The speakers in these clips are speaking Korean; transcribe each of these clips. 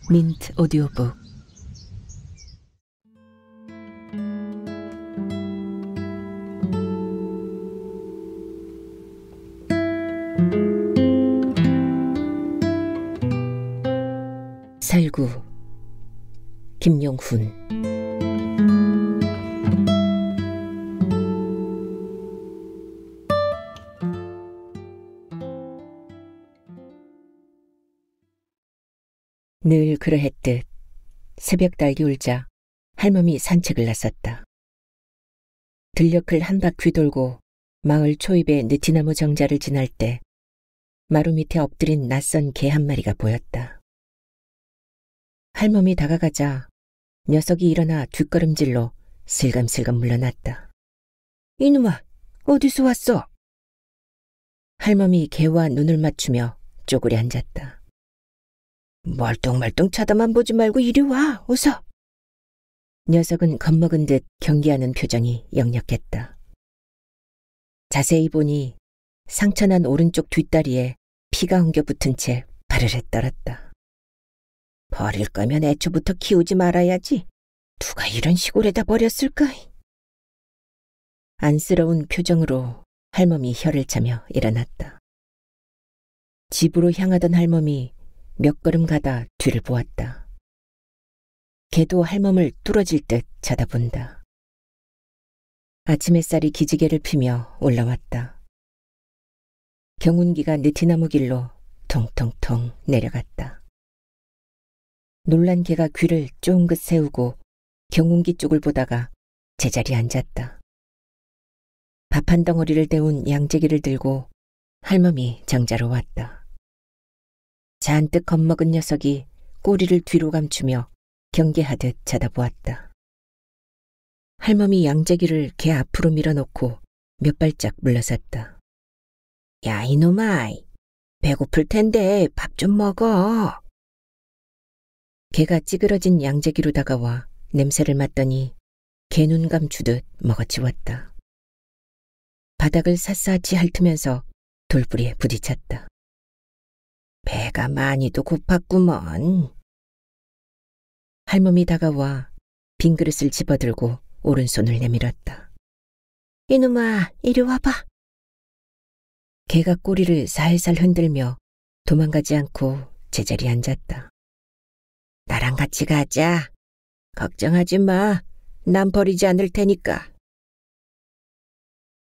민트 오디오북. 살구, 김용훈. 늘 그러했듯 새벽 달기 울자 할멈이 산책을 나섰다. 들녘을 한 바퀴 돌고 마을 초입의 느티나무 정자를 지날 때 마루 밑에 엎드린 낯선 개 한 마리가 보였다. 할멈이 다가가자 녀석이 일어나 뒷걸음질로 슬금슬금 물러났다. 이놈아, 어디서 왔어? 할멈이 개와 눈을 맞추며 쪼그려 앉았다. 멀뚱멀뚱 쳐다만 보지 말고 이리 와, 어서. 녀석은 겁먹은 듯 경계하는 표정이 역력했다. 자세히 보니 상처난 오른쪽 뒷다리에 피가 엉겨 붙은 채 바르르 떨었다. 버릴 거면 애초부터 키우지 말아야지. 누가 이런 시골에다 버렸을까? 안쓰러운 표정으로 할멈이 혀를 차며 일어났다. 집으로 향하던 할멈이 몇 걸음 가다 뒤를 보았다. 개도 할멈을 뚫어질 듯 쳐다본다. 아침 햇살이 기지개를 피며 올라왔다. 경운기가 느티나무 길로 통통통 내려갔다. 놀란 개가 귀를 쫑긋 세우고 경운기 쪽을 보다가 제자리에 앉았다. 밥 한 덩어리를 데운 양재기를 들고 할멈이 정자로 왔다. 잔뜩 겁먹은 녀석이 꼬리를 뒤로 감추며 경계하듯 쳐다보았다. 할멈이 양재기를 개 앞으로 밀어놓고 몇 발짝 물러섰다. 야, 이놈아, 배고플 텐데 밥 좀 먹어. 개가 찌그러진 양재기로 다가와 냄새를 맡더니 개 눈 감추듯 먹어치웠다. 바닥을 샅샅이 핥으면서 돌부리에 부딪혔다. 배가 많이도 고팠구먼. 할멈이 다가와 빈 그릇을 집어들고 오른손을 내밀었다. 이놈아, 이리 와봐. 개가 꼬리를 살살 흔들며 도망가지 않고 제자리에 앉았다. 나랑 같이 가자. 걱정하지 마. 난 버리지 않을 테니까.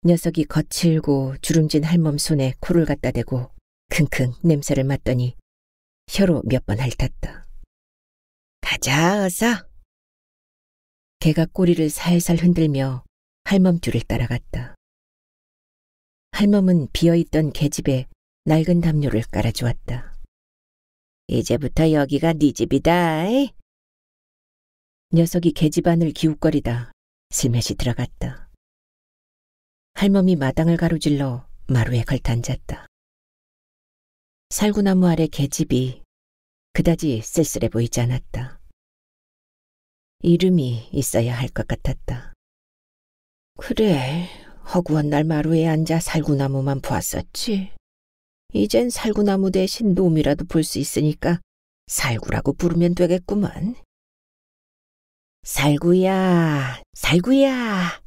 녀석이 거칠고 주름진 할멈 손에 코를 갖다 대고 킁킁 냄새를 맡더니 혀로 몇 번 핥았다. 가자, 어서. 개가 꼬리를 살살 흔들며 할멈 뒤를 따라갔다. 할멈은 비어있던 개집에 낡은 담요를 깔아주었다. 이제부터 여기가 네 집이다. 녀석이 개집 안을 기웃거리다 슬며시 들어갔다. 할멈이 마당을 가로질러 마루에 걸터앉았다. 살구나무 아래 개집이 그다지 쓸쓸해 보이지 않았다. 이름이 있어야 할 것 같았다. 그래, 허구한 날 마루에 앉아 살구나무만 보았었지. 이젠 살구나무 대신 놈이라도 볼 수 있으니까 살구라고 부르면 되겠구먼. 살구야, 살구야.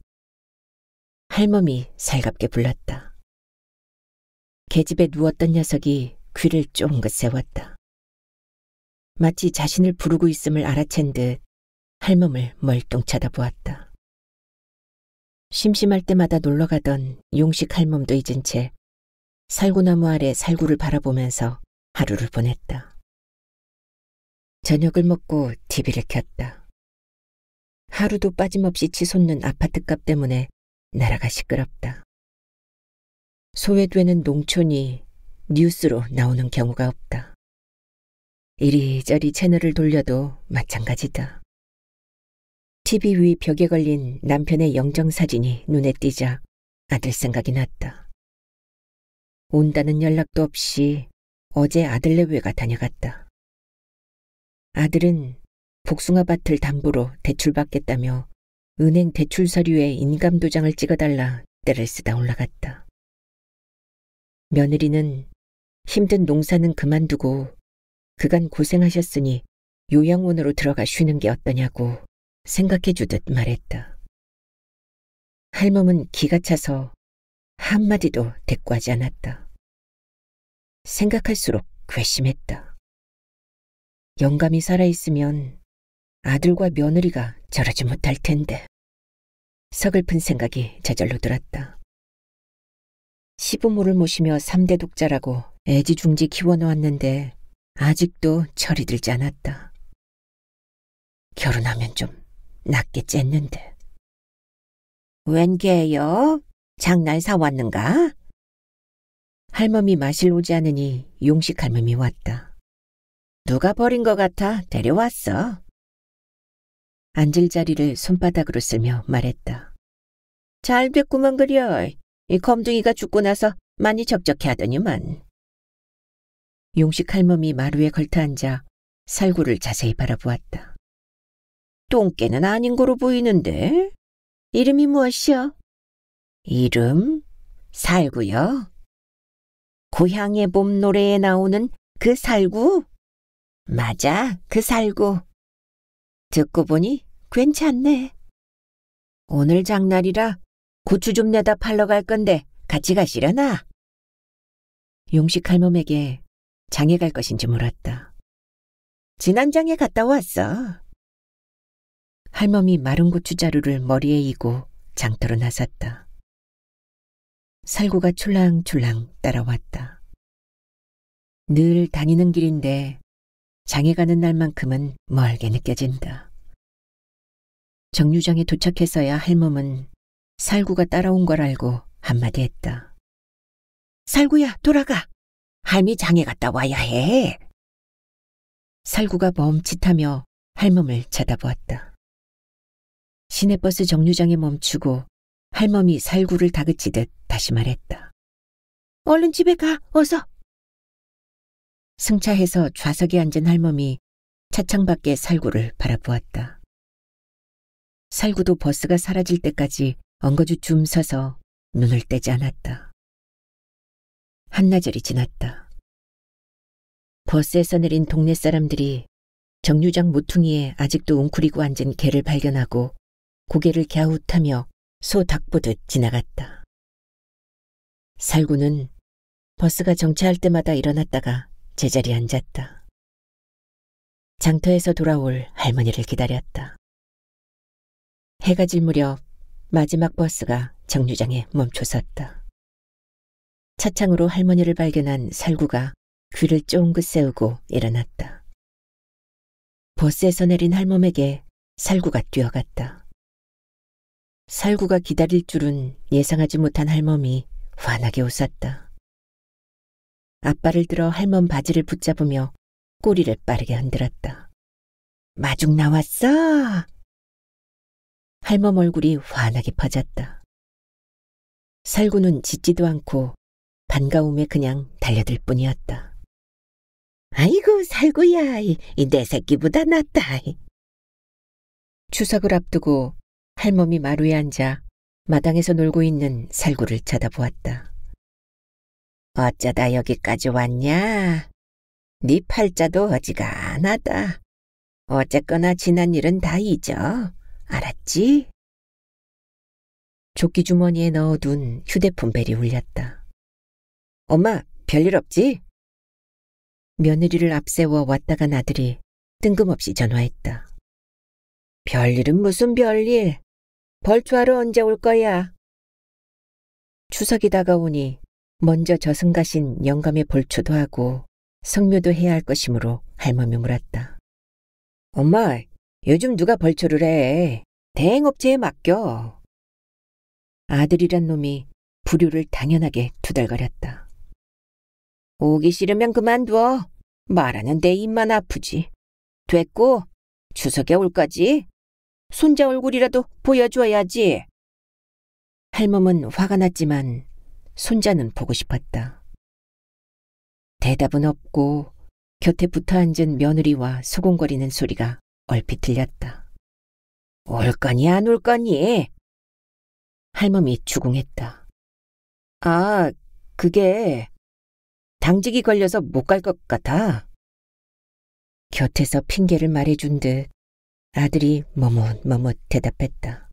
할멈이 살갑게 불렀다. 개집에 누웠던 녀석이 귀를 쫑긋 세웠다. 마치 자신을 부르고 있음을 알아챈 듯 할멈을 멀뚱 쳐다보았다. 심심할 때마다 놀러가던 용식 할멈도 잊은 채 살구나무 아래 살구를 바라보면서 하루를 보냈다. 저녁을 먹고 TV를 켰다. 하루도 빠짐없이 치솟는 아파트값 때문에 나라가 시끄럽다. 소외되는 농촌이 뉴스로 나오는 경우가 없다. 이리저리 채널을 돌려도 마찬가지다. TV 위 벽에 걸린 남편의 영정사진이 눈에 띄자 아들 생각이 났다. 온다는 연락도 없이 어제 아들네 외가 다녀갔다. 아들은 복숭아밭을 담보로 대출받겠다며 은행 대출 서류에 인감도장을 찍어달라 떼를 쓰다 올라갔다. 며느리는 힘든 농사는 그만두고 그간 고생하셨으니 요양원으로 들어가 쉬는 게 어떠냐고 생각해 주듯 말했다. 할멈은 기가 차서 한마디도 대꾸하지 않았다. 생각할수록 괘씸했다. 영감이 살아있으면 아들과 며느리가 저러지 못할 텐데. 서글픈 생각이 저절로 들었다. 시부모를 모시며 3대 독자라고 애지중지 키워놓았는데 아직도 철이 들지 않았다. 결혼하면 좀 낫게 쨌는데. 웬 게요? 장날 사왔는가? 할멈이 마실 오지 않으니 용식 할멈이 왔다. 누가 버린 것 같아 데려왔어. 앉을 자리를 손바닥으로 쓸며 말했다. 잘 됐구먼 그려. 이 검둥이가 죽고 나서 많이 적적해 하더니만. 용식 할멈이 마루에 걸터앉아 살구를 자세히 바라보았다. 똥개는 아닌 거로 보이는데? 이름이 무엇이여? 이름? 살구요? 고향의 봄 노래에 나오는 그 살구? 맞아, 그 살구. 듣고 보니 괜찮네. 오늘 장날이라 고추 좀 내다 팔러 갈 건데 같이 가시려나? 용식 할멈에게 장에 갈 것인지 물었다. 지난 장에 갔다 왔어. 할멈이 마른 고추자루를 머리에 이고 장터로 나섰다. 살구가 촐랑촐랑 따라왔다. 늘 다니는 길인데 장에 가는 날만큼은 멀게 느껴진다. 정류장에 도착해서야 할멈은 살구가 따라온 걸 알고 한마디 했다. 살구야, 돌아가. 할미 장에 갔다 와야 해. 살구가 멈칫하며 할멈을 쳐다보았다. 시내버스 정류장에 멈추고 할멈이 살구를 다그치듯 다시 말했다. 얼른 집에 가, 어서. 승차해서 좌석에 앉은 할멈이 차창 밖의 살구를 바라보았다. 살구도 버스가 사라질 때까지 엉거주춤 서서 눈을 떼지 않았다. 한나절이 지났다. 버스에서 내린 동네 사람들이 정류장 모퉁이에 아직도 웅크리고 앉은 개를 발견하고 고개를 갸웃하며 소 닭보듯 지나갔다. 살구는 버스가 정차할 때마다 일어났다가 제자리에 앉았다. 장터에서 돌아올 할머니를 기다렸다. 해가 질 무렵 마지막 버스가 정류장에 멈춰섰다. 차창으로 할머니를 발견한 살구가 귀를 쫑긋 세우고 일어났다. 버스에서 내린 할멈에게 살구가 뛰어갔다. 살구가 기다릴 줄은 예상하지 못한 할멈이 환하게 웃었다. 앞발을 들어 할멈 바지를 붙잡으며 꼬리를 빠르게 흔들었다. 마중 나왔어? 할멈 얼굴이 환하게 퍼졌다. 살구는 짖지도 않고 반가움에 그냥 달려들 뿐이었다. 아이고 살구야, 내 새끼보다 낫다. 추석을 앞두고 할멈이 마루에 앉아 마당에서 놀고 있는 살구를 쳐다보았다. 어쩌다 여기까지 왔냐? 네 팔자도 어지간하다. 어쨌거나 지난 일은 다 잊어. 알았지? 조끼 주머니에 넣어둔 휴대폰 벨이 울렸다. 엄마, 별일 없지? 며느리를 앞세워 왔다 간 아들이 뜬금없이 전화했다. 별일은 무슨 별일? 벌초하러 언제 올 거야? 추석이 다가오니 먼저 저승가신 영감의 벌초도 하고 성묘도 해야 할 것이므로 할멈이 물었다. 엄마, 요즘 누가 벌초를 해? 대행업체에 맡겨. 아들이란 놈이 불효를 당연하게 투덜거렸다. 오기 싫으면 그만둬. 말하는 내 입만 아프지. 됐고, 추석에 올 거지? 손자 얼굴이라도 보여줘야지. 할멈은 화가 났지만 손자는 보고 싶었다. 대답은 없고 곁에 붙어앉은 며느리와 소곤거리는 소리가 얼핏 들렸다. 올 거니 안 올 거니? 할멈이 추궁했다. 아, 그게 당직이 걸려서 못 갈 것 같아. 곁에서 핑계를 말해준 듯 아들이 머뭇머뭇 대답했다.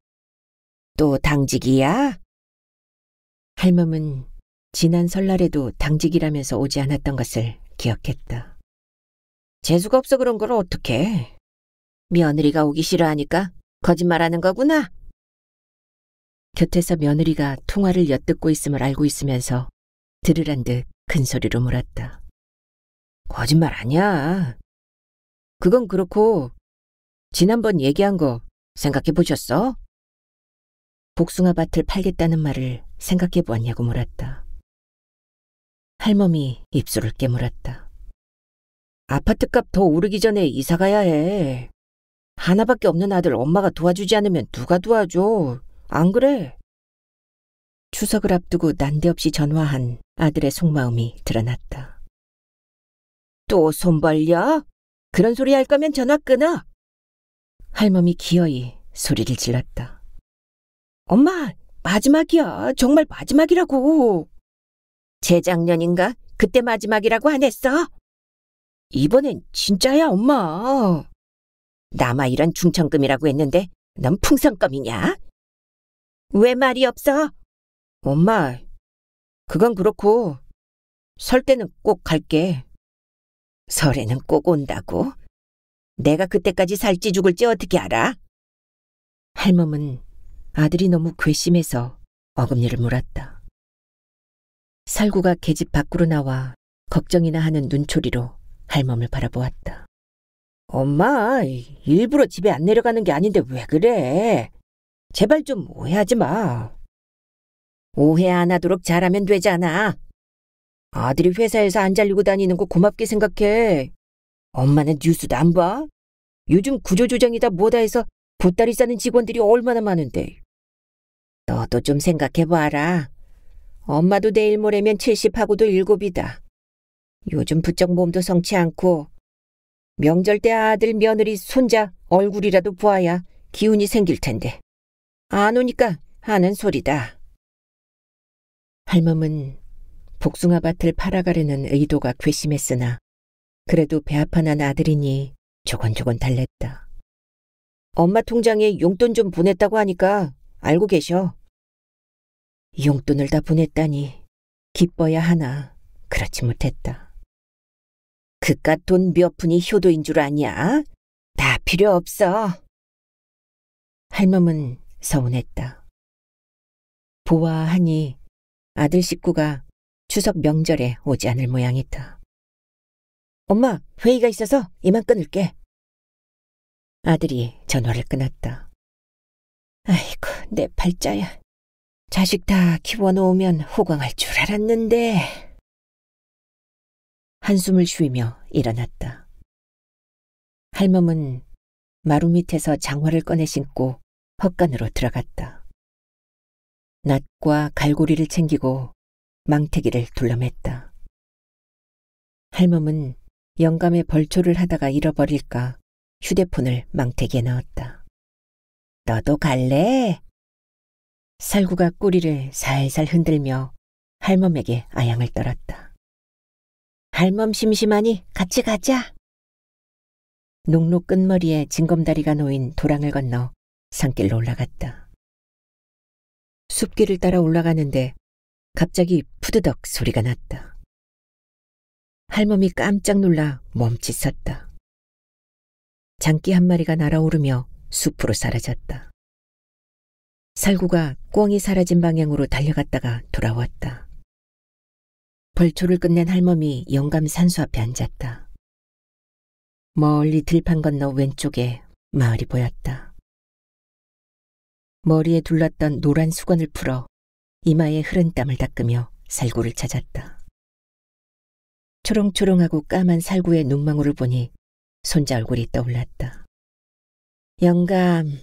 또 당직이야? 할멈은 지난 설날에도 당직이라면서 오지 않았던 것을 기억했다. 재수가 없어 그런 걸 어떡해. 며느리가 오기 싫어하니까 거짓말하는 거구나. 곁에서 며느리가 통화를 엿듣고 있음을 알고 있으면서 들으란 듯 큰 소리로 물었다. 거짓말 아니야. 그건 그렇고 지난번 얘기한 거 생각해 보셨어? 복숭아밭을 팔겠다는 말을 생각해 보았냐고 물었다. 할멈이 입술을 깨물었다. 아파트값 더 오르기 전에 이사 가야 해. 하나밖에 없는 아들 엄마가 도와주지 않으면 누가 도와줘? 안 그래? 추석을 앞두고 난데없이 전화한 아들의 속마음이 드러났다. 또 손 벌려? 그런 소리 할 거면 전화 끊어. 할멈이 기어이 소리를 질렀다. 엄마, 마지막이야. 정말 마지막이라고. 재작년인가? 그때 마지막이라고 안 했어? 이번엔 진짜야, 엄마. 나마 이런 중천금이라고 했는데 넌 풍선껌이냐? 왜 말이 없어? 엄마, 그건 그렇고 설 때는 꼭 갈게. 설에는 꼭 온다고? 내가 그때까지 살지 죽을지 어떻게 알아? 할멈은 아들이 너무 괘씸해서 어금니를 물었다. 살구가 계집 밖으로 나와 걱정이나 하는 눈초리로 할멈을 바라보았다. 엄마, 일부러 집에 안 내려가는 게 아닌데 왜 그래? 제발 좀 오해하지 마. 오해 안 하도록 잘하면 되잖아. 아들이 회사에서 안 잘리고 다니는 거 고맙게 생각해. 엄마는 뉴스도 안 봐? 요즘 구조조정이다 뭐다 해서 보따리 싸는 직원들이 얼마나 많은데. 너도 좀 생각해봐라. 엄마도 내일 모레면 70하고도 7이다. 요즘 부쩍 몸도 성치 않고 명절 때 아들, 며느리, 손자 얼굴이라도 보아야 기운이 생길 텐데. 안 오니까 하는 소리다. 할멈은 복숭아밭을 팔아가려는 의도가 괘씸했으나 그래도 배아파난 아들이니 조곤조곤 달랬다. 엄마 통장에 용돈 좀 보냈다고 하니까 알고 계셔. 용돈을 다 보냈다니 기뻐야 하나 그렇지 못했다. 그깟 돈 몇 푼이 효도인 줄 아냐? 다 필요 없어. 할멈은 서운했다. 보아하니 아들 식구가 추석 명절에 오지 않을 모양이다. 엄마, 회의가 있어서 이만 끊을게. 아들이 전화를 끊었다. 아이고, 내 팔자야. 자식 다 키워놓으면 호강할 줄 알았는데. 한숨을 쉬며 일어났다. 할멈은 마루 밑에서 장화를 꺼내 신고 헛간으로 들어갔다. 낫과 갈고리를 챙기고 망태기를 둘러맸다. 할멈은 영감에 벌초를 하다가 잃어버릴까 휴대폰을 망태기에 넣었다. 너도 갈래? 살구가 꼬리를 살살 흔들며 할멈에게 아양을 떨었다. 할멈 심심하니 같이 가자. 농로 끝머리에 징검다리가 놓인 도랑을 건너 산길로 올라갔다. 숲길을 따라 올라가는데 갑자기 푸드덕 소리가 났다. 할멈이 깜짝 놀라 멈칫섰다. 장기 한 마리가 날아오르며 숲으로 사라졌다. 살구가 꿩이 사라진 방향으로 달려갔다가 돌아왔다. 벌초를 끝낸 할멈이 영감 산수 앞에 앉았다. 멀리 들판 건너 왼쪽에 마을이 보였다. 머리에 둘렀던 노란 수건을 풀어 이마에 흐른 땀을 닦으며 살구를 찾았다. 초롱초롱하고 까만 살구의 눈망울을 보니 손자 얼굴이 떠올랐다. 영감,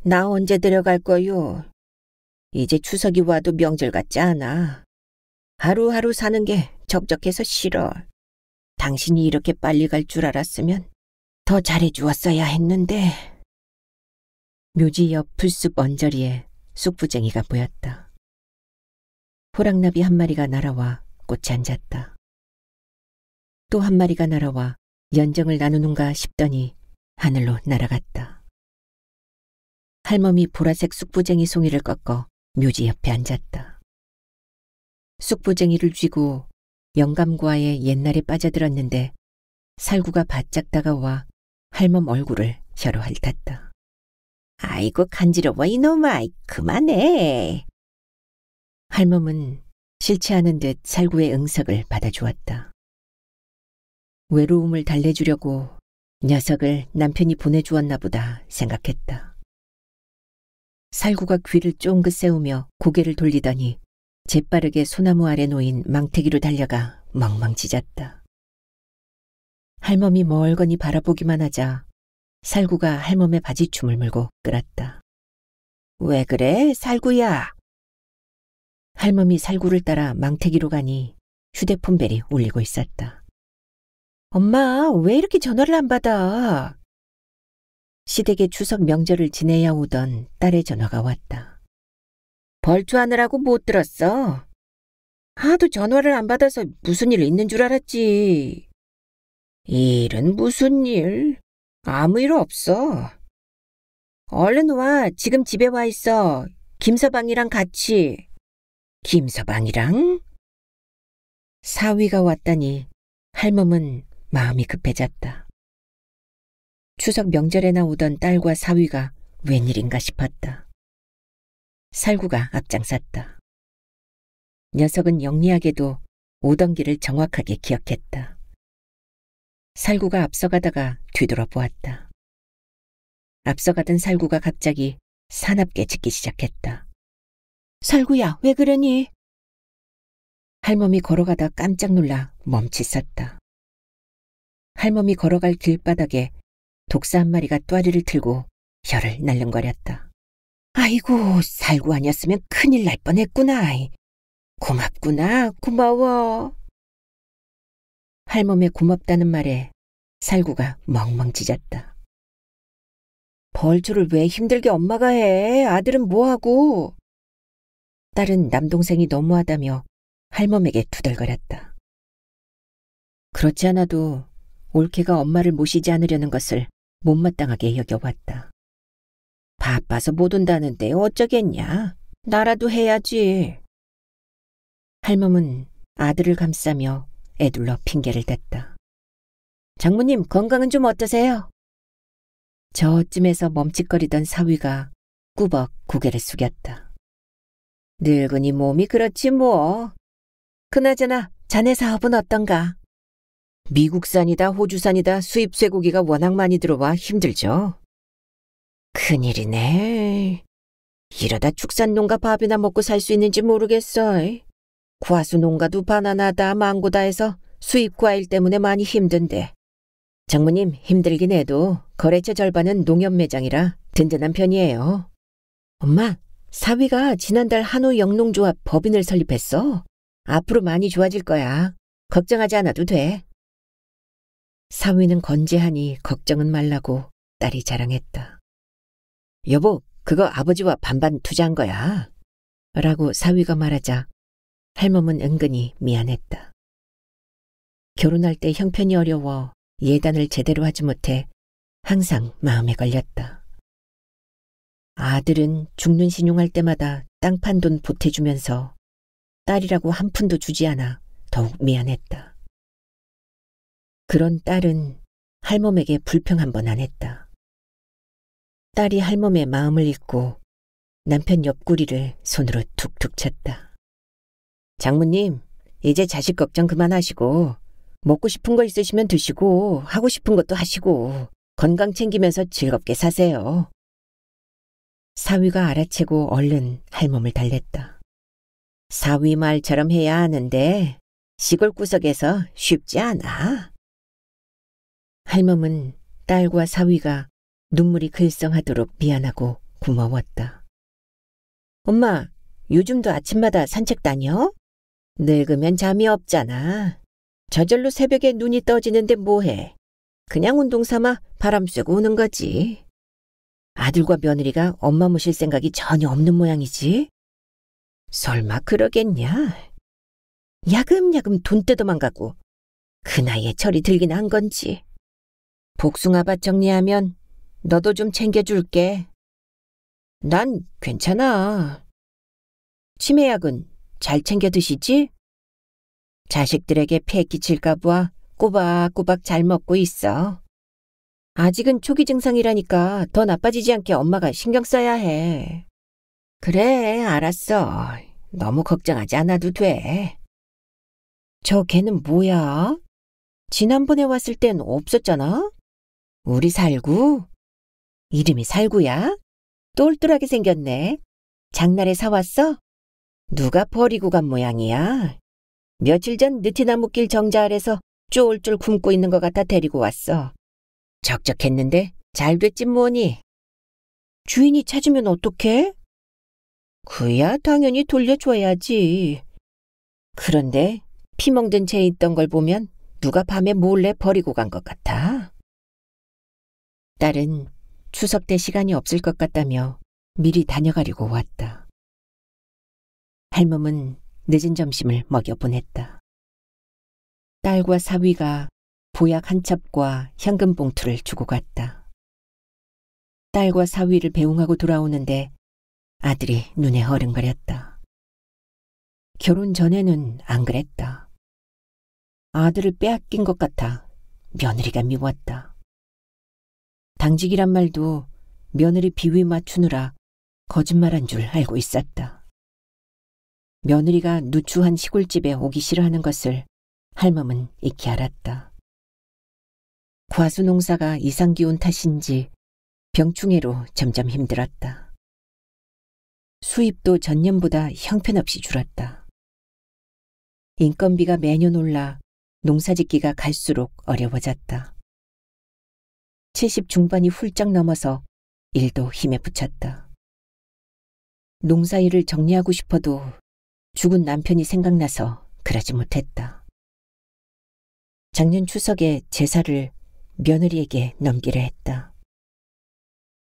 나 언제 데려갈 거요? 이제 추석이 와도 명절 같지 않아. 하루하루 사는 게 적적해서 싫어. 당신이 이렇게 빨리 갈 줄 알았으면 더 잘해주었어야 했는데. 묘지 옆 풀숲 언저리에 쑥부쟁이가 보였다. 호랑나비 한 마리가 날아와 꽃에 앉았다. 또 한 마리가 날아와 연정을 나누는가 싶더니 하늘로 날아갔다. 할멈이 보라색 쑥부쟁이 송이를 꺾어 묘지 옆에 앉았다. 쑥부쟁이를 쥐고 영감과의 옛날에 빠져들었는데 살구가 바짝 다가와 할멈 얼굴을 혀로 핥았다. 아이고 간지러워 이놈아, 그만해. 할멈은 싫지 않은 듯 살구의 응석을 받아주었다. 외로움을 달래주려고 녀석을 남편이 보내주었나 보다 생각했다. 살구가 귀를 쫑긋 세우며 고개를 돌리더니 재빠르게 소나무 아래 놓인 망태기로 달려가 멍멍 짖었다. 할멈이 멀거니 바라보기만 하자 살구가 할멈의 바지춤을 물고 끌었다. 왜 그래, 살구야? 할멈이 살구를 따라 망태기로 가니 휴대폰 벨이 울리고 있었다. 엄마, 왜 이렇게 전화를 안 받아? 시댁에 추석 명절을 지내야 오던 딸의 전화가 왔다. 벌초하느라고 못 들었어. 하도 전화를 안 받아서 무슨 일 있는 줄 알았지. 일은 무슨 일? 아무 일 없어. 얼른 와, 지금 집에 와 있어. 김서방이랑 같이. 김서방이랑? 사위가 왔다니 할멈은 마음이 급해졌다. 추석 명절에나 오던 딸과 사위가 웬일인가 싶었다. 살구가 앞장섰다. 녀석은 영리하게도 오던 길을 정확하게 기억했다. 살구가 앞서가다가 뒤돌아보았다. 앞서가던 살구가 갑자기 사납게 짖기 시작했다. 살구야, 왜 그러니? 할멈이 걸어가다 깜짝 놀라 멈칫섰다. 할멈이 걸어갈 길바닥에 독사 한 마리가 또아리를 틀고 혀를 날름거렸다. 아이고, 살구 아니었으면 큰일 날 뻔했구나. 고맙구나, 고마워. 할멈의 고맙다는 말에 살구가 멍멍 짖었다. 벌초를 왜 힘들게 엄마가 해? 아들은 뭐하고? 딸은 남동생이 너무하다며 할멈에게 투덜거렸다. 그렇지 않아도 올케가 엄마를 모시지 않으려는 것을 못마땅하게 여겨왔다. 바빠서 못 온다는데 어쩌겠냐? 나라도 해야지. 할멈은 아들을 감싸며 애둘러 핑계를 댔다. 장모님, 건강은 좀 어떠세요? 저쯤에서 멈칫거리던 사위가 꾸벅 고개를 숙였다. 늙은이 몸이 그렇지 뭐. 그나저나 자네 사업은 어떤가? 미국산이다 호주산이다 수입 쇠고기가 워낙 많이 들어와 힘들죠. 큰일이네. 이러다 축산농가 밥이나 먹고 살 수 있는지 모르겠어. 과수농가도 바나나다 망고다 해서 수입 과일 때문에 많이 힘든데. 장모님, 힘들긴 해도 거래처 절반은 농협 매장이라 든든한 편이에요. 엄마, 사위가 지난달 한우 영농조합 법인을 설립했어. 앞으로 많이 좋아질 거야. 걱정하지 않아도 돼. 사위는 건재하니 걱정은 말라고 딸이 자랑했다. 여보, 그거 아버지와 반반 투자한 거야. 라고 사위가 말하자 할멈은 은근히 미안했다. 결혼할 때 형편이 어려워 예단을 제대로 하지 못해 항상 마음에 걸렸다. 아들은 죽는 신용할 때마다 땅판 돈 보태주면서 딸이라고 한 푼도 주지 않아 더욱 미안했다. 그런 딸은 할멈에게 불평 한 번 안 했다. 딸이 할멈의 마음을 읽고 남편 옆구리를 손으로 툭툭 쳤다. 장모님, 이제 자식 걱정 그만하시고 먹고 싶은 거 있으시면 드시고 하고 싶은 것도 하시고 건강 챙기면서 즐겁게 사세요. 사위가 알아채고 얼른 할멈을 달랬다. 사위 말처럼 해야 하는데 시골 구석에서 쉽지 않아. 할멈은 딸과 사위가 눈물이 글썽하도록 미안하고 고마웠다. 엄마, 요즘도 아침마다 산책 다녀? 늙으면 잠이 없잖아. 저절로 새벽에 눈이 떠지는데 뭐해. 그냥 운동 삼아 바람 쐬고 오는 거지. 아들과 며느리가 엄마 모실 생각이 전혀 없는 모양이지. 설마 그러겠냐. 야금야금 돈 뜯어만 가고 그 나이에 철이 들긴 한 건지. 복숭아밭 정리하면 너도 좀 챙겨줄게. 난 괜찮아. 치매약은 잘 챙겨 드시지? 자식들에게 폐 끼칠까 봐 꼬박꼬박 잘 먹고 있어. 아직은 초기 증상이라니까 더 나빠지지 않게 엄마가 신경 써야 해. 그래, 알았어. 너무 걱정하지 않아도 돼. 저 걔는 뭐야? 지난번에 왔을 땐 없었잖아? 우리 살구? 이름이 살구야? 똘똘하게 생겼네. 장날에 사왔어? 누가 버리고 간 모양이야? 며칠 전 느티나무길 정자 아래서 쫄쫄 굶고 있는 것 같아 데리고 왔어. 적적했는데 잘 됐지 뭐니. 주인이 찾으면 어떡해? 그야 당연히 돌려줘야지. 그런데 피멍든 채 있던 걸 보면 누가 밤에 몰래 버리고 간 것 같아. 딸은 추석 때 시간이 없을 것 같다며 미리 다녀가려고 왔다. 할멈은 늦은 점심을 먹여보냈다. 딸과 사위가 보약 한 첩과 현금 봉투를 주고 갔다. 딸과 사위를 배웅하고 돌아오는데 아들이 눈에 어른거렸다. 결혼 전에는 안 그랬다. 아들을 빼앗긴 것 같아 며느리가 미웠다. 당직이란 말도 며느리 비위 맞추느라 거짓말한 줄 알고 있었다. 며느리가 누추한 시골집에 오기 싫어하는 것을 할멈은 익히 알았다. 과수 농사가 이상기온 탓인지 병충해로 점점 힘들었다. 수입도 전년보다 형편없이 줄었다. 인건비가 매년 올라 농사짓기가 갈수록 어려워졌다. 70 중반이 훌쩍 넘어서 일도 힘에 부쳤다. 농사일을 정리하고 싶어도 죽은 남편이 생각나서 그러지 못했다. 작년 추석에 제사를 며느리에게 넘기려 했다.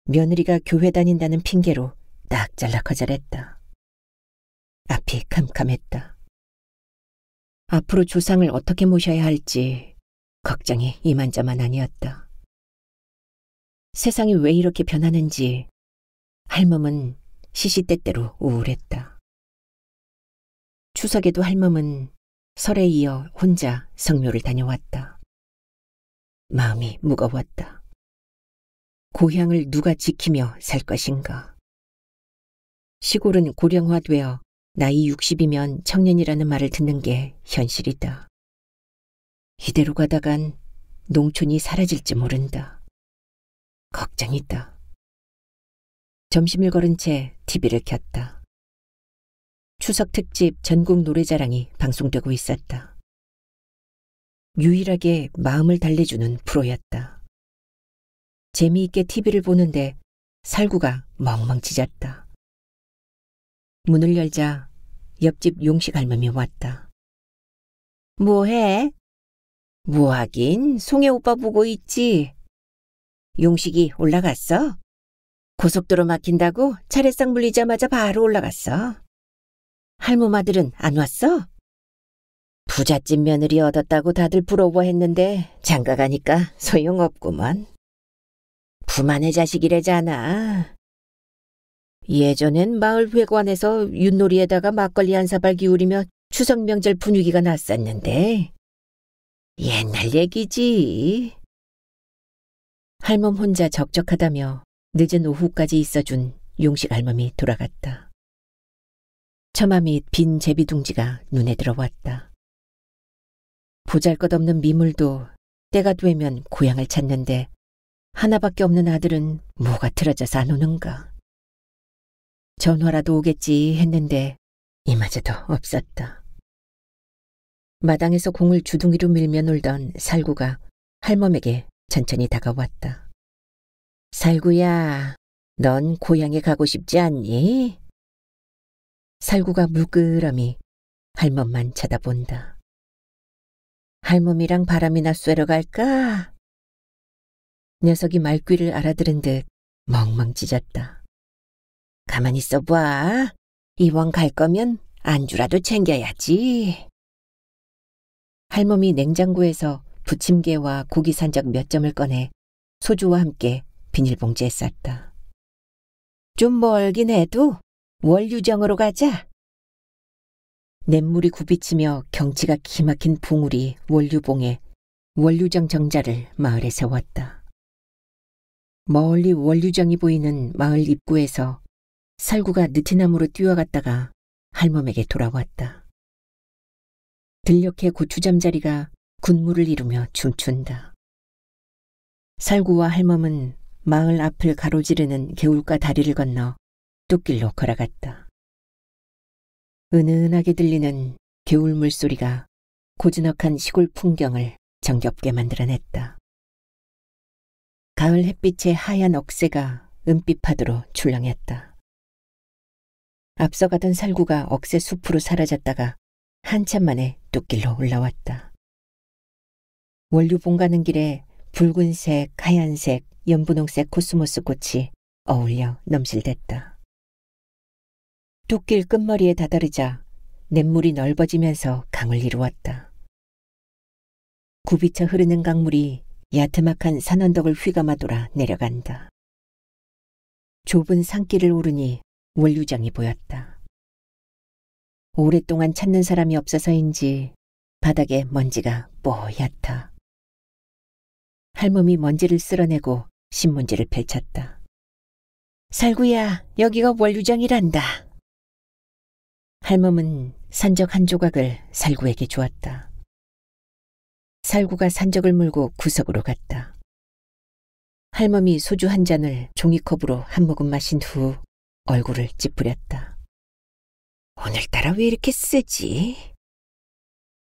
며느리가 교회 다닌다는 핑계로 딱 잘라 거절했다. 앞이 캄캄했다. 앞으로 조상을 어떻게 모셔야 할지 걱정이 이만저만 아니었다. 세상이 왜 이렇게 변하는지 할멈은 시시때때로 우울했다. 추석에도 할멈은 설에 이어 혼자 성묘를 다녀왔다. 마음이 무거웠다. 고향을 누가 지키며 살 것인가. 시골은 고령화되어 나이 60이면 청년이라는 말을 듣는 게 현실이다. 이대로 가다간 농촌이 사라질지 모른다. 걱정이다. 점심을 거른 채 TV를 켰다. 추석 특집 전국 노래자랑이 방송되고 있었다. 유일하게 마음을 달래주는 프로였다. 재미있게 TV를 보는데 살구가 멍멍 짖었다. 문을 열자 옆집 용식 할멈이 왔다. 뭐해? 뭐하긴 송혜 오빠 보고 있지. 용식이 올라갔어? 고속도로 막힌다고 차례상 물리자마자 바로 올라갔어. 할멈 아들은 안 왔어? 부잣집 며느리 얻었다고 다들 부러워했는데 장가가니까 소용없구먼. 부만의 자식이래잖아. 예전엔 마을 회관에서 윷놀이에다가 막걸리 한 사발 기울이며 추석 명절 분위기가 났었는데 옛날 얘기지. 할멈 혼자 적적하다며 늦은 오후까지 있어준 용식 할멈이 돌아갔다. 처마 및 빈 제비둥지가 눈에 들어왔다. 보잘것없는 미물도 때가 되면 고향을 찾는데 하나밖에 없는 아들은 뭐가 틀어져서 안 오는가. 전화라도 오겠지 했는데 이마저도 없었다. 마당에서 공을 주둥이로 밀며 놀던 살구가 할멈에게 천천히 다가왔다. 살구야, 넌 고향에 가고 싶지 않니? 살구가 물끄러미 할멈만 쳐다본다. 할멈이랑 바람이나 쐬러 갈까? 녀석이 말귀를 알아들은 듯 멍멍 짖었다. 가만히 있어봐. 이왕 갈 거면 안주라도 챙겨야지. 할멈이 냉장고에서 부침개와 고기 산적 몇 점을 꺼내 소주와 함께 비닐봉지에 쌌다. 좀 멀긴 해도 원류정으로 가자. 냇물이 굽이치며 경치가 기막힌 붕울이 원류봉에 원류정 정자를 마을에 세웠다. 멀리 원류정이 보이는 마을 입구에서 살구가 느티나무로 뛰어갔다가 할멈에게 돌아왔다. 들녘의 고추잠자리가 군무를 이루며 춤춘다. 살구와 할멈은 마을 앞을 가로지르는 개울가 다리를 건너 뚝길로 걸어갔다. 은은하게 들리는 개울 물소리가 고즈넉한 시골 풍경을 정겹게 만들어냈다. 가을 햇빛의 하얀 억새가 은빛 파도로 출렁였다. 앞서가던 살구가 억새 숲으로 사라졌다가 한참 만에 뚝길로 올라왔다. 원류봉 가는 길에 붉은색, 하얀색, 연분홍색 코스모스 꽃이 어울려 넘실댔다. 뚝길 끝머리에 다다르자 냇물이 넓어지면서 강을 이루었다. 굽이쳐 흐르는 강물이 야트막한 산언덕을 휘감아 돌아 내려간다. 좁은 산길을 오르니 원류장이 보였다. 오랫동안 찾는 사람이 없어서인지 바닥에 먼지가 뽀얗다. 할멈이 먼지를 쓸어내고 신문지를 펼쳤다. 살구야, 여기가 원류장이란다. 할멈은 산적 한 조각을 살구에게 주었다. 살구가 산적을 물고 구석으로 갔다. 할멈이 소주 한 잔을 종이컵으로 한 모금 마신 후 얼굴을 찌푸렸다. 오늘따라 왜 이렇게 쓰지?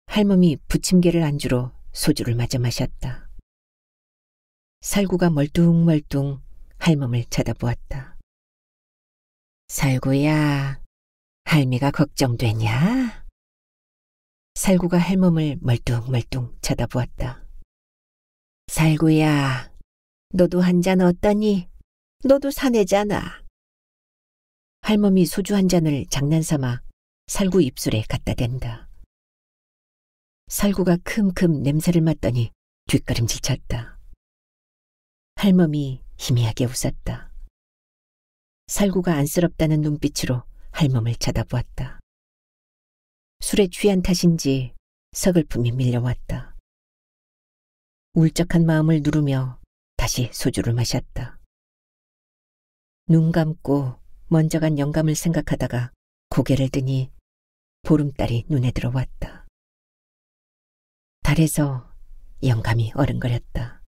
할멈이 부침개를 안주로 소주를 마저 마셨다. 살구가 멀뚱멀뚱 할멈을 쳐다보았다. 살구야, 할미가 걱정되냐? 살구가 할멈을 멀뚱멀뚱 쳐다보았다. 살구야, 너도 한 잔 어떠니? 너도 사내잖아. 할멈이 소주 한 잔을 장난삼아 살구 입술에 갖다 댄다. 살구가 큼큼 냄새를 맡더니 뒷걸음질 쳤다. 할멈이 희미하게 웃었다. 살구가 안쓰럽다는 눈빛으로 할멈을 쳐다보았다. 술에 취한 탓인지 서글픔이 밀려왔다. 울적한 마음을 누르며 다시 소주를 마셨다. 눈 감고 먼저 간 영감을 생각하다가 고개를 드니 보름달이 눈에 들어왔다. 달에서 영감이 어른거렸다.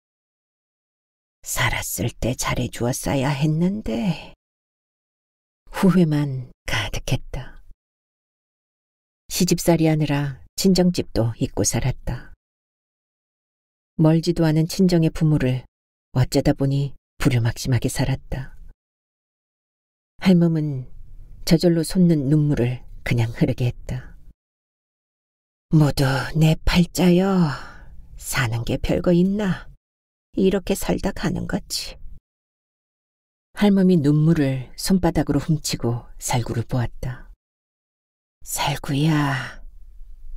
살았을 때 잘해주었어야 했는데. 후회만 가득했다. 시집살이 하느라 친정집도 잊고 살았다. 멀지도 않은 친정의 부모를 어쩌다 보니 부류막심하게 살았다. 할멈은 저절로 솟는 눈물을 그냥 흐르게 했다. 모두 내 팔자여. 사는 게 별거 있나. 이렇게 살다 가는 거지. 할멈이 눈물을 손바닥으로 훔치고 살구를 보았다. 살구야,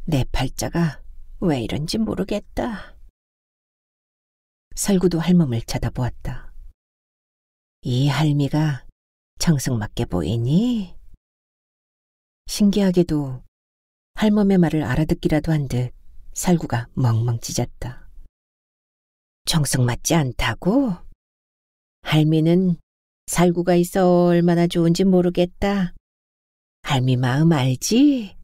내 팔자가 왜 이런지 모르겠다. 살구도 할멈을 쳐다보았다. 이 할미가 청승맞게 보이니? 신기하게도 할멈의 말을 알아듣기라도 한 듯 살구가 멍멍 찢었다. 청승맞지 않다고? 할미는 살구가 있어 얼마나 좋은지 모르겠다. 할미 마음 알지?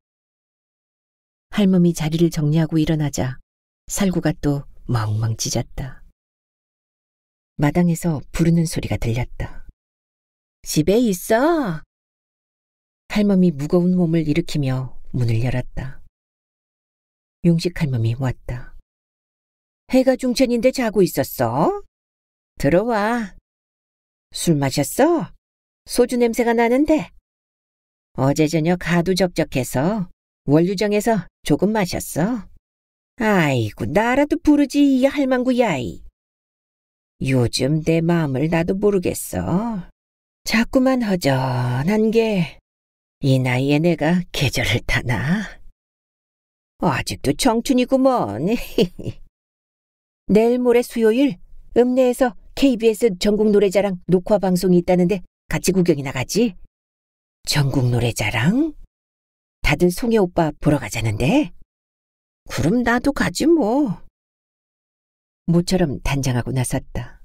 할멈이 자리를 정리하고 일어나자 살구가 또 멍멍 찢었다. 마당에서 부르는 소리가 들렸다. 집에 있어? 할멈이 무거운 몸을 일으키며 문을 열었다. 용식 할멈이 왔다. 해가 중천인데 자고 있었어? 들어와. 술 마셨어? 소주 냄새가 나는데. 어제 저녁 하도 적적해서 원류정에서 조금 마셨어. 아이고, 나라도 부르지, 이 할망구 야이. 요즘 내 마음을 나도 모르겠어. 자꾸만 허전한 게 이 나이에 내가 계절을 타나? 아직도 청춘이구먼. 내일 모레 수요일 읍내에서 KBS 전국 노래자랑 녹화 방송이 있다는데 같이 구경이나 가지? 전국 노래자랑? 다들 송혜 오빠 보러 가자는데? 그럼 나도 가지 뭐. 모처럼 단장하고 나섰다.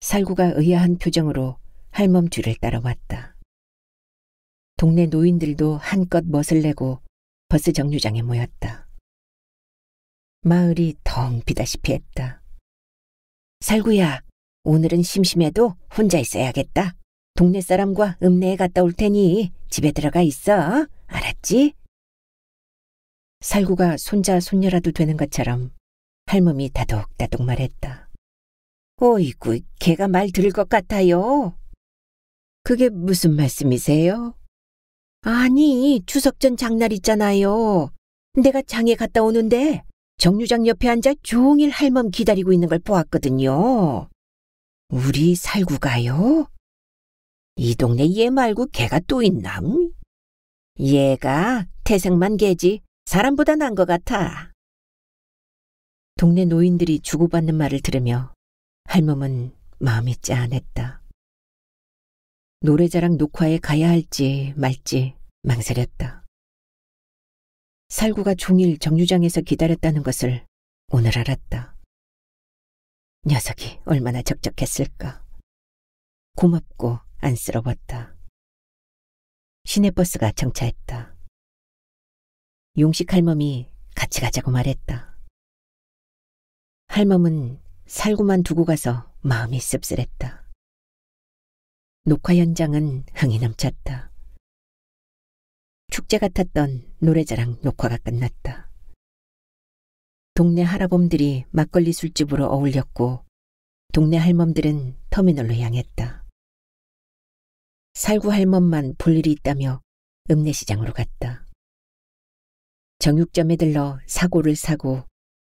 살구가 의아한 표정으로 할멈 뒤를 따라왔다. 동네 노인들도 한껏 멋을 내고 버스 정류장에 모였다. 마을이 덩 비다시피 했다. 살구야, 오늘은 심심해도 혼자 있어야겠다. 동네 사람과 읍내에 갔다 올 테니 집에 들어가 있어. 알았지? 살구가 손자 손녀라도 되는 것처럼 할멈이 다독다독 말했다. 어이구, 걔가 말 들을 것 같아요. 그게 무슨 말씀이세요? 아니, 추석 전 장날 있잖아요. 내가 장에 갔다 오는데 정류장 옆에 앉아 종일 할멈 기다리고 있는 걸 보았거든요. 우리 살구가요? 이 동네 얘 말고 걔가 또 있나? 얘가 태생만 개지 사람보다 난 것 같아. 동네 노인들이 주고받는 말을 들으며 할멈은 마음이 짠했다. 노래자랑 녹화에 가야 할지 말지 망설였다. 살구가 종일 정류장에서 기다렸다는 것을 오늘 알았다. 녀석이 얼마나 적적했을까. 고맙고 안쓰러웠다. 시내버스가 정차했다. 용식 할멈이 같이 가자고 말했다. 할멈은 살구만 두고 가서 마음이 씁쓸했다. 녹화 현장은 흥이 넘쳤다. 축제 같았던 노래자랑 녹화가 끝났다. 동네 할아범들이 막걸리 술집으로 어울렸고 동네 할멈들은 터미널로 향했다. 살구 할멈만 볼 일이 있다며 읍내시장으로 갔다. 정육점에 들러 사고를 사고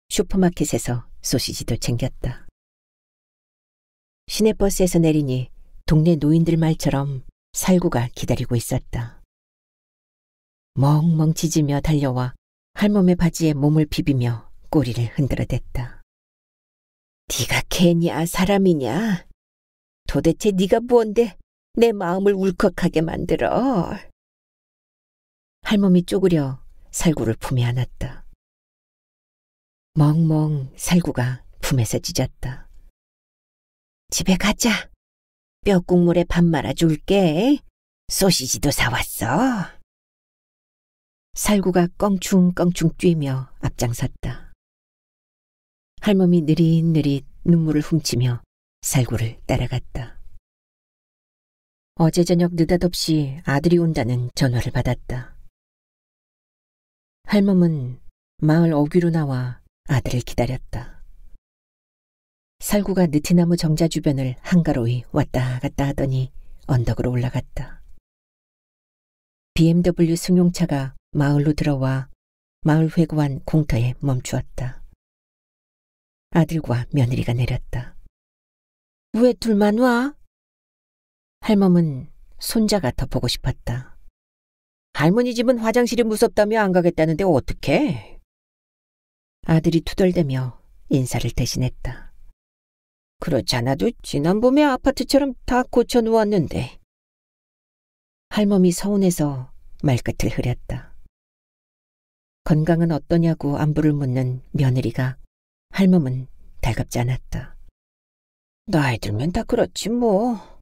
슈퍼마켓에서 소시지도 챙겼다. 시내버스에서 내리니 동네 노인들 말처럼 살구가 기다리고 있었다. 멍멍 짖으며 달려와 할멈의 바지에 몸을 비비며 꼬리를 흔들어댔다. 네가 개냐 사람이냐? 도대체 네가 뭔데 내 마음을 울컥하게 만들어? 할멈이 쪼그려 살구를 품에 안았다. 멍멍 살구가 품에서 짖었다. 집에 가자. 뼈국물에 밥 말아줄게. 소시지도 사왔어. 살구가 껑충껑충 뛰며 앞장섰다. 할멈이 느릿느릿 눈물을 훔치며 살구를 따라갔다. 어제 저녁 느닷없이 아들이 온다는 전화를 받았다. 할멈은 마을 어귀로 나와 아들을 기다렸다. 살구가 느티나무 정자 주변을 한가로이 왔다 갔다 하더니 언덕으로 올라갔다. BMW 승용차가 마을로 들어와 마을 회고한 공터에 멈추었다. 아들과 며느리가 내렸다. 왜 둘만 와? 할멈은 손자가 더 보고 싶었다. 할머니 집은 화장실이 무섭다며 안 가겠다는데 어떡해? 아들이 투덜대며 인사를 대신했다. 그렇잖아도 지난 봄에 아파트처럼 다 고쳐놓았는데. 할멈이 서운해서 말끝을 흐렸다. 건강은 어떠냐고 안부를 묻는 며느리가 할멈은 달갑지 않았다. 나이 들면 다 그렇지 뭐.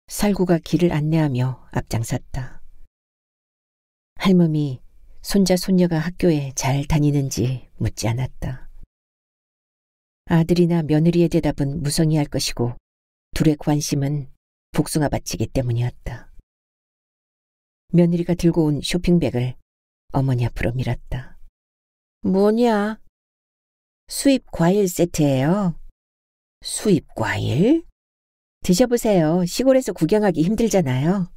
살구가 길을 안내하며 앞장섰다. 할멈이 손자 손녀가 학교에 잘 다니는지 묻지 않았다. 아들이나 며느리의 대답은 무성의할 것이고 둘의 관심은 복숭아밭이기 때문이었다. 며느리가 들고 온 쇼핑백을 어머니 앞으로 밀었다. 뭐냐? 수입 과일 세트예요. 수입 과일? 드셔보세요. 시골에서 구경하기 힘들잖아요.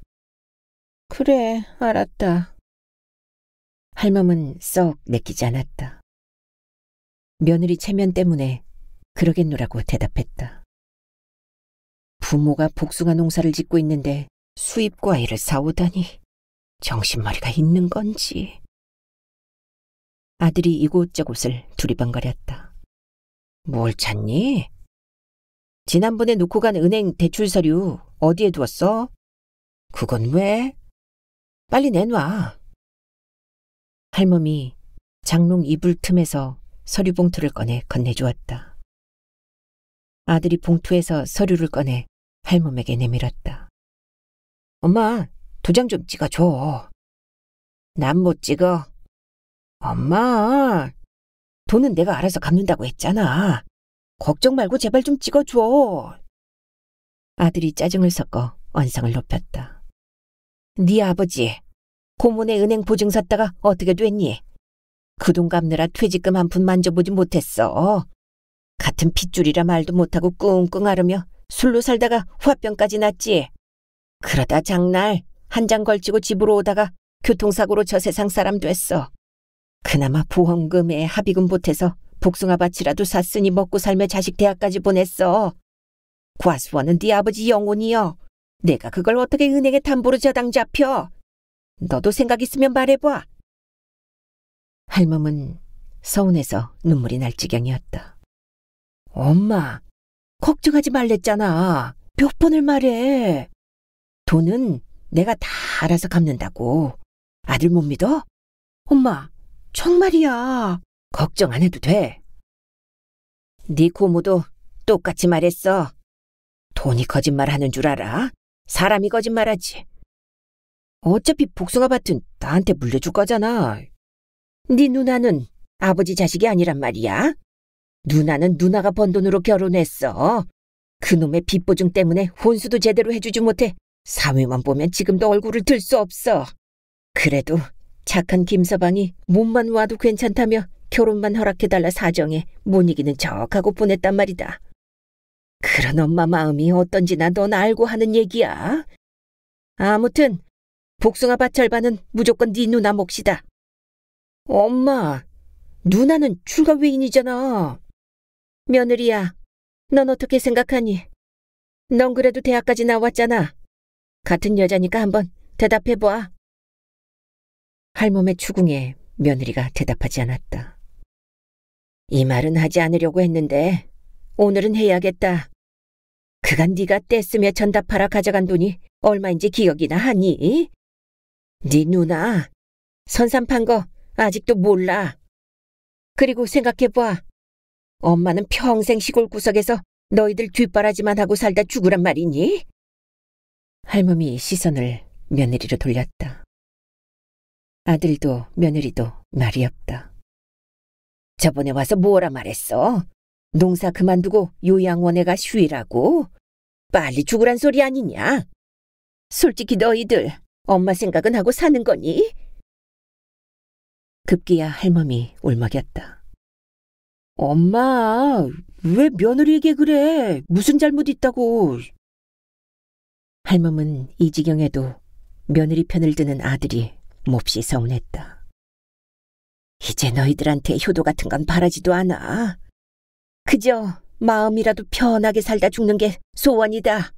그래, 알았다. 할멈은 썩 내키지 않았다. 며느리 체면 때문에 그러겠노라고 대답했다. 부모가 복숭아 농사를 짓고 있는데 수입 과일을 사오다니 정신머리가 있는 건지. 아들이 이곳저곳을 두리번거렸다. 뭘 찾니? 지난번에 놓고 간 은행 대출 서류 어디에 두었어? 그건 왜? 빨리 내놔. 할멈이 장롱 이불 틈에서 서류 봉투를 꺼내 건네주었다. 아들이 봉투에서 서류를 꺼내 할멈에게 내밀었다. 엄마, 도장 좀 찍어줘. 난 못 찍어. 엄마, 돈은 내가 알아서 갚는다고 했잖아. 걱정 말고 제발 좀 찍어줘. 아들이 짜증을 섞어 언성을 높였다. 네 아버지, 고모네 은행 보증 섰다가 어떻게 됐니? 그 돈 갚느라 퇴직금 한 푼 만져보지 못했어. 같은 핏줄이라 말도 못하고 끙끙 앓으며 술로 살다가 화병까지 났지. 그러다 장날 한 장 걸치고 집으로 오다가 교통사고로 저 세상 사람 됐어. 그나마 보험금에 합의금 보태서 복숭아밭이라도 샀으니 먹고 살며 자식 대학까지 보냈어. 과수원은 네 아버지 영혼이여. 내가 그걸 어떻게 은행에 담보로 저당 잡혀? 너도 생각 있으면 말해봐. 할멈은 서운해서 눈물이 날 지경이었다. 엄마, 걱정하지 말랬잖아. 몇 번을 말해. 돈은 내가 다 알아서 갚는다고. 아들 못 믿어? 엄마, 정말이야. 걱정 안 해도 돼. 네 고모도 똑같이 말했어. 돈이 거짓말하는 줄 알아? 사람이 거짓말하지. 어차피 복숭아밭은 나한테 물려줄 거잖아. 네 누나는 아버지 자식이 아니란 말이야. 누나는 누나가 번 돈으로 결혼했어. 그놈의 빚보증 때문에 혼수도 제대로 해주지 못해 사위만 보면 지금도 얼굴을 들 수 없어. 그래도 착한 김서방이 몸만 와도 괜찮다며 결혼만 허락해달라 사정에 못 이기는 척하고 보냈단 말이다. 그런 엄마 마음이 어떤지나 넌 알고 하는 얘기야. 아무튼 복숭아밭 절반은 무조건 네 누나 몫이다. 엄마, 누나는 출가 외인이잖아. 며느리야, 넌 어떻게 생각하니? 넌 그래도 대학까지 나왔잖아. 같은 여자니까 한번 대답해봐. 할멈의 추궁에 며느리가 대답하지 않았다. 이 말은 하지 않으려고 했는데 오늘은 해야겠다. 그간 네가 떼쓰며 전답하라 가져간 돈이 얼마인지 기억이나 하니? 네 누나 선산 판 거 아직도 몰라. 그리고 생각해봐. 엄마는 평생 시골 구석에서 너희들 뒷바라지만 하고 살다 죽으란 말이니? 할멈이 시선을 며느리로 돌렸다. 아들도 며느리도 말이 없다. 저번에 와서 뭐라 말했어? 농사 그만두고 요양원에 가 쉬라고? 빨리 죽으란 소리 아니냐? 솔직히 너희들 엄마 생각은 하고 사는 거니? 급기야 할멈이 울먹였다. 엄마, 왜 며느리에게 그래? 무슨 잘못 있다고? 할멈은 이 지경에도 며느리 편을 드는 아들이 몹시 서운했다. 이제 너희들한테 효도 같은 건 바라지도 않아. 그저 마음이라도 편하게 살다 죽는 게 소원이다.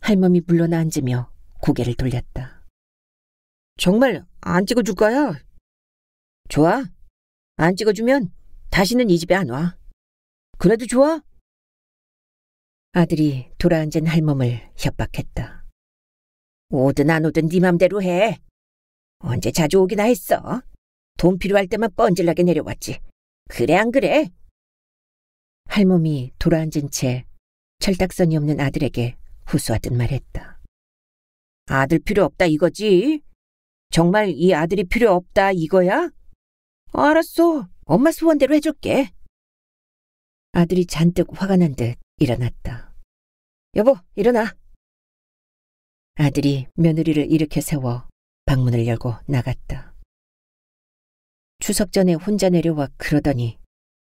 할멈이 물러나 앉으며 고개를 돌렸다. 정말 안 찍어줄 거야? 좋아. 안 찍어주면 다시는 이 집에 안 와. 그래도 좋아? 아들이 돌아앉은 할멈을 협박했다. 오든 안 오든 네 맘대로 해. 언제 자주 오기나 했어. 돈 필요할 때만 뻔질나게 내려왔지. 그래 안 그래? 할멈이 돌아앉은 채 철딱선이 없는 아들에게 후수하듯 말했다. 아들 필요 없다 이거지? 정말 이 아들이 필요 없다 이거야? 알았어. 엄마 소원대로 해줄게. 아들이 잔뜩 화가 난 듯 일어났다. 여보, 일어나. 아들이 며느리를 일으켜 세워 방문을 열고 나갔다. 추석 전에 혼자 내려와 그러더니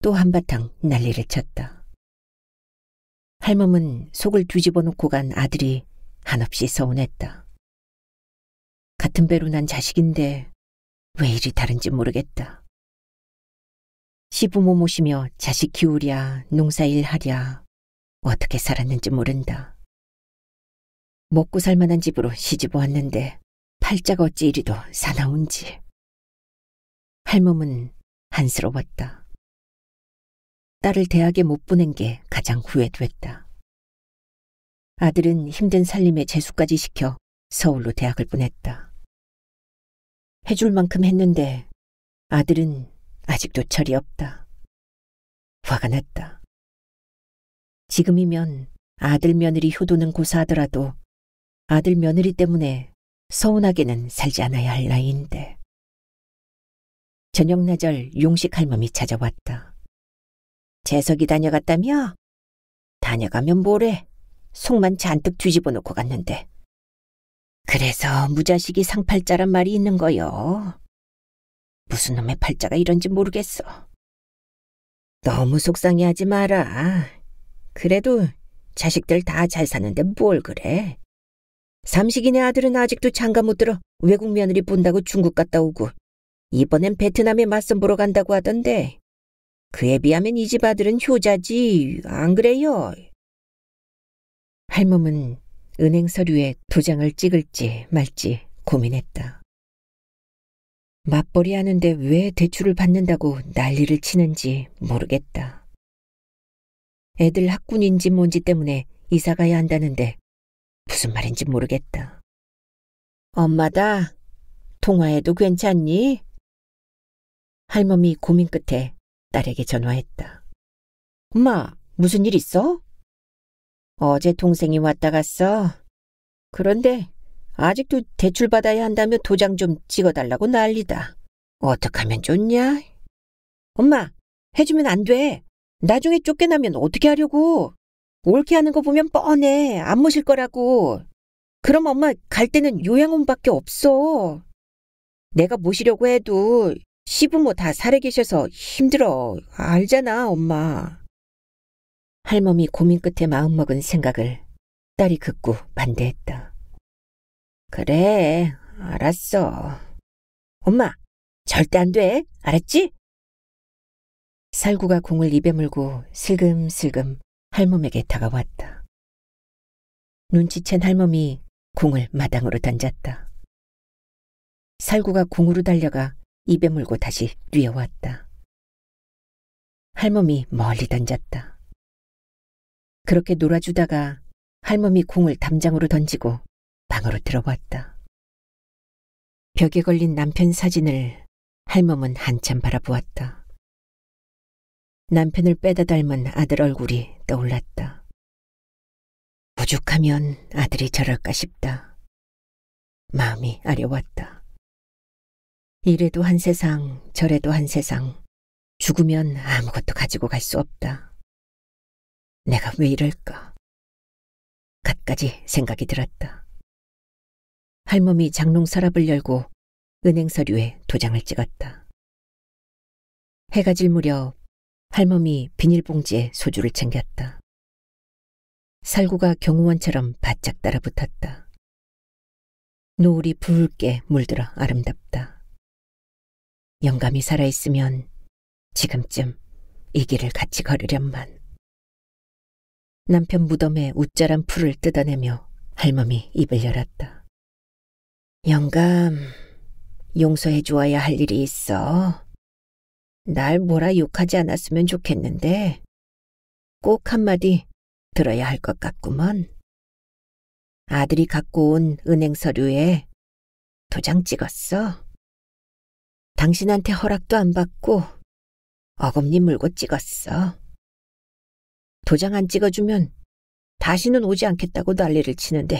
또 한바탕 난리를 쳤다. 할멈은 속을 뒤집어 놓고 간 아들이 한없이 서운했다. 같은 배로 난 자식인데 왜 이리 다른지 모르겠다. 시부모 모시며 자식 키우랴 농사일 하랴 어떻게 살았는지 모른다. 먹고 살만한 집으로 시집 왔는데 팔자가 어찌 이리도 사나운지. 할멈은 한스러웠다. 딸을 대학에 못 보낸 게 가장 후회됐다. 아들은 힘든 살림에 재수까지 시켜 서울로 대학을 보냈다. 해줄 만큼 했는데 아들은 아직도 철이 없다. 화가 났다. 지금이면 아들 며느리 효도는 고사하더라도 아들 며느리 때문에 서운하게는 살지 않아야 할 나이인데. 저녁나절 용식 할멈이 찾아왔다. 재석이 다녀갔다며? 다녀가면 뭐래? 속만 잔뜩 뒤집어 놓고 갔는데. 그래서 무자식이 상팔자란 말이 있는 거요. 무슨 놈의 팔자가 이런지 모르겠어. 너무 속상해하지 마라. 그래도 자식들 다 잘 사는데 뭘 그래. 삼식이네 아들은 아직도 장가 못 들어 외국 며느리 본다고 중국 갔다 오고 이번엔 베트남에 맞선 보러 간다고 하던데 그에 비하면 이 집 아들은 효자지 안 그래요? 할멈은 은행 서류에 도장을 찍을지 말지 고민했다. 맞벌이 하는데 왜 대출을 받는다고 난리를 치는지 모르겠다. 애들 학군인지 뭔지 때문에 이사 가야 한다는데 무슨 말인지 모르겠다. 엄마다. 통화해도 괜찮니? 할멈이 고민 끝에 딸에게 전화했다. 엄마, 무슨 일 있어? 어제 동생이 왔다 갔어. 그런데 아직도 대출 받아야 한다며 도장 좀 찍어달라고 난리다. 어떡하면 좋냐? 엄마, 해주면 안 돼. 나중에 쫓겨나면 어떻게 하려고. 옳게 하는 거 보면 뻔해. 안 모실 거라고. 그럼 엄마 갈 때는 요양원밖에 없어. 내가 모시려고 해도 시부모 다 살아 계셔서 힘들어. 알잖아, 엄마. 할멈이 고민 끝에 마음먹은 생각을 딸이 극구 반대했다. 그래, 알았어. 엄마, 절대 안 돼. 알았지? 살구가 공을 입에 물고 슬금슬금 할멈에게 다가왔다. 눈치챈 할멈이 공을 마당으로 던졌다. 살구가 공으로 달려가 입에 물고 다시 뛰어왔다. 할멈이 멀리 던졌다. 그렇게 놀아주다가 할멈이 공을 담장으로 던지고 방으로 들어왔다. 벽에 걸린 남편 사진을 할멈은 한참 바라보았다. 남편을 빼다 닮은 아들 얼굴이 떠올랐다. 오죽하면 아들이 저럴까 싶다. 마음이 아려왔다. 이래도 한 세상, 저래도 한 세상, 죽으면 아무것도 가지고 갈 수 없다. 내가 왜 이럴까? 갖가지 생각이 들었다. 할멈이 장롱 서랍을 열고 은행 서류에 도장을 찍었다. 해가 질 무렵 할멈이 비닐봉지에 소주를 챙겼다. 살구가 경호원처럼 바짝 따라붙었다. 노을이 붉게 물들어 아름답다. 영감이 살아있으면 지금쯤 이 길을 같이 걸으련만. 남편 무덤에 우짜란 풀을 뜯어내며 할멈이 입을 열었다. 영감, 용서해 주어야 할 일이 있어. 날 뭐라 욕하지 않았으면 좋겠는데 꼭 한마디 들어야 할 것 같구먼. 아들이 갖고 온 은행 서류에 도장 찍었어. 당신한테 허락도 안 받고 어금니 물고 찍었어. 도장 안 찍어주면 다시는 오지 않겠다고 난리를 치는데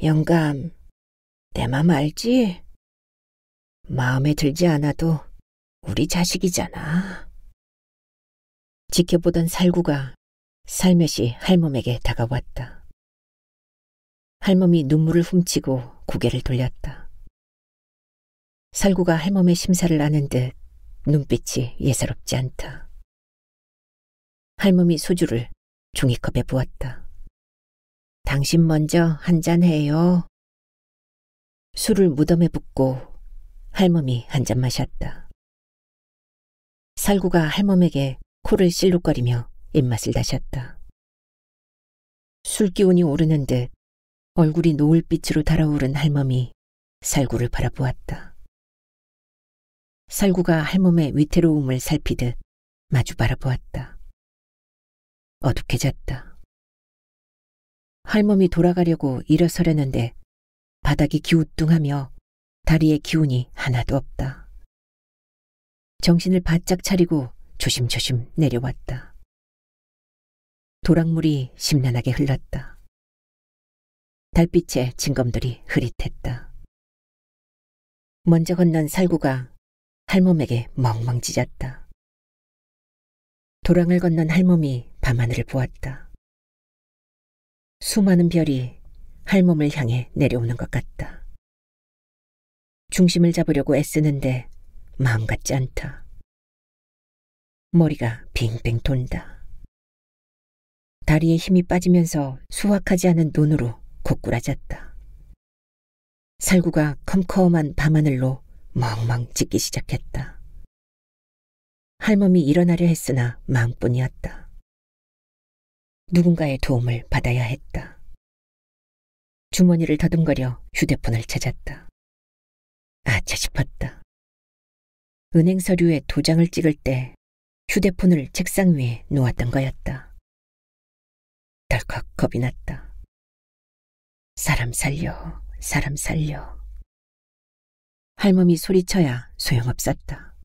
영감, 내 맘 알지? 마음에 들지 않아도 우리 자식이잖아. 지켜보던 살구가 살며시 할멈에게 다가왔다. 할멈이 눈물을 훔치고 고개를 돌렸다. 살구가 할멈의 심사를 아는 듯 눈빛이 예사롭지 않다. 할멈이 소주를 종이컵에 부었다. 당신 먼저 한잔 해요. 술을 무덤에 붓고 할멈이 한 잔 마셨다. 살구가 할멈에게 코를 실룩거리며 입맛을 다셨다. 술기운이 오르는 듯 얼굴이 노을빛으로 달아오른 할멈이 살구를 바라보았다. 살구가 할멈의 위태로움을 살피듯 마주 바라보았다. 어둑해졌다. 할멈이 돌아가려고 일어서려는데 바닥이 기우뚱하며 다리에 기운이 하나도 없다. 정신을 바짝 차리고 조심조심 내려왔다. 도락물이 심란하게 흘렀다. 달빛에 진검들이 흐릿했다. 먼저 건넌 살구가 할멈에게 멍멍 짖었다. 도랑을 건넌 할멈이 밤하늘을 보았다. 수많은 별이 할멈을 향해 내려오는 것 같다. 중심을 잡으려고 애쓰는데 마음 같지 않다. 머리가 빙빙 돈다. 다리에 힘이 빠지면서 수확하지 않은 눈으로 고꾸라졌다. 살구가 컴컴한 밤하늘로 멍멍 짖기 시작했다. 할멈이 일어나려 했으나 마음뿐이었다. 누군가의 도움을 받아야 했다. 주머니를 더듬거려 휴대폰을 찾았다. 아차 싶었다. 은행 서류에 도장을 찍을 때 휴대폰을 책상 위에 놓았던 거였다. 덜컥 겁이 났다. 사람 살려, 사람 살려. 할멈이 소리쳐야 소용없었다.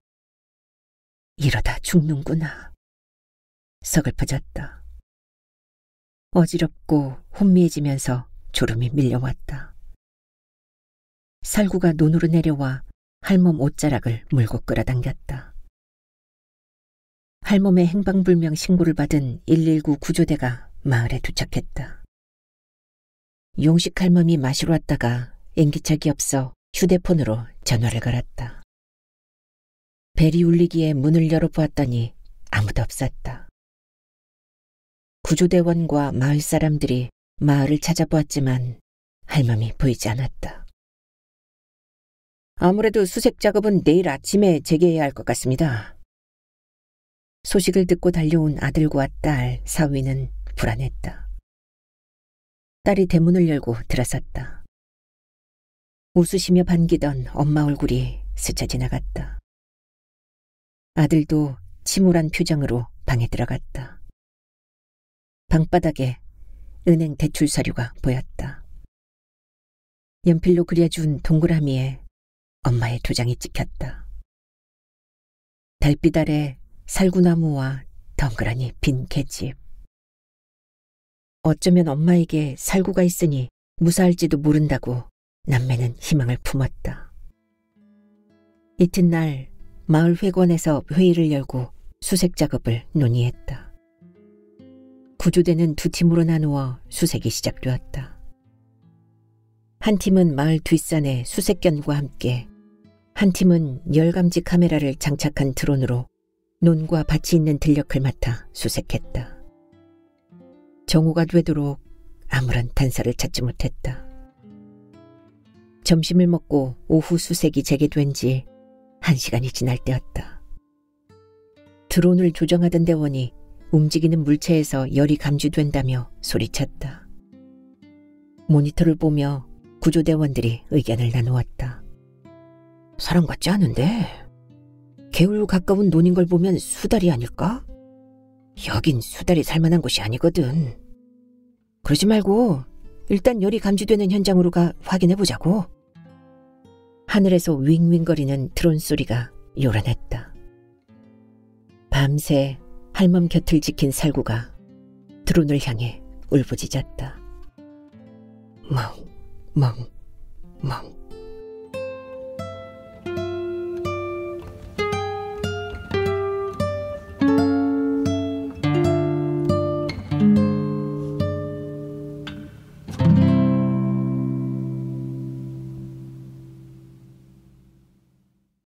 이러다 죽는구나. 서글퍼졌다. 어지럽고 혼미해지면서 졸음이 밀려왔다. 살구가 논으로 내려와 할멈 옷자락을 물고 끌어당겼다. 할멈의 행방불명 신고를 받은 119 구조대가 마을에 도착했다. 용식 할멈이 마시러 왔다가 인기척이 없어 휴대폰으로 전화를 걸었다. 벨이 울리기에 문을 열어보았더니 아무도 없었다. 구조대원과 마을 사람들이 마을을 찾아보았지만 할멈이 보이지 않았다. 아무래도 수색 작업은 내일 아침에 재개해야 할 것 같습니다. 소식을 듣고 달려온 아들과 딸, 사위는 불안했다. 딸이 대문을 열고 들어섰다. 웃으시며 반기던 엄마 얼굴이 스쳐 지나갔다. 아들도 침울한 표정으로 방에 들어갔다. 방바닥에 은행 대출 서류가 보였다. 연필로 그려준 동그라미에 엄마의 도장이 찍혔다. 달빛 아래 살구나무와 덩그러니 빈 갯집. 어쩌면 엄마에게 살구가 있으니 무사할지도 모른다고 남매는 희망을 품었다. 이튿날 마을 회관에서 회의를 열고 수색 작업을 논의했다. 구조대는 두 팀으로 나누어 수색이 시작되었다. 한 팀은 마을 뒷산의 수색견과 함께, 한 팀은 열감지 카메라를 장착한 드론으로 논과 밭이 있는 들녘을 맡아 수색했다. 정오가 되도록 아무런 단서를 찾지 못했다. 점심을 먹고 오후 수색이 재개된 지 1시간이 지날 때였다. 드론을 조정하던 대원이 움직이는 물체에서 열이 감지된다며 소리쳤다. 모니터를 보며 구조대원들이 의견을 나누었다. 사람 같지 않은데? 개울로 가까운 논인 걸 보면 수달이 아닐까? 여긴 수달이 살만한 곳이 아니거든. 그러지 말고 일단 열이 감지되는 현장으로 가 확인해보자고. 하늘에서 윙윙거리는 드론 소리가 요란했다. 밤새 할멈 곁을 지킨 살구가 드론을 향해 울부짖었다. 멍, 멍, 멍.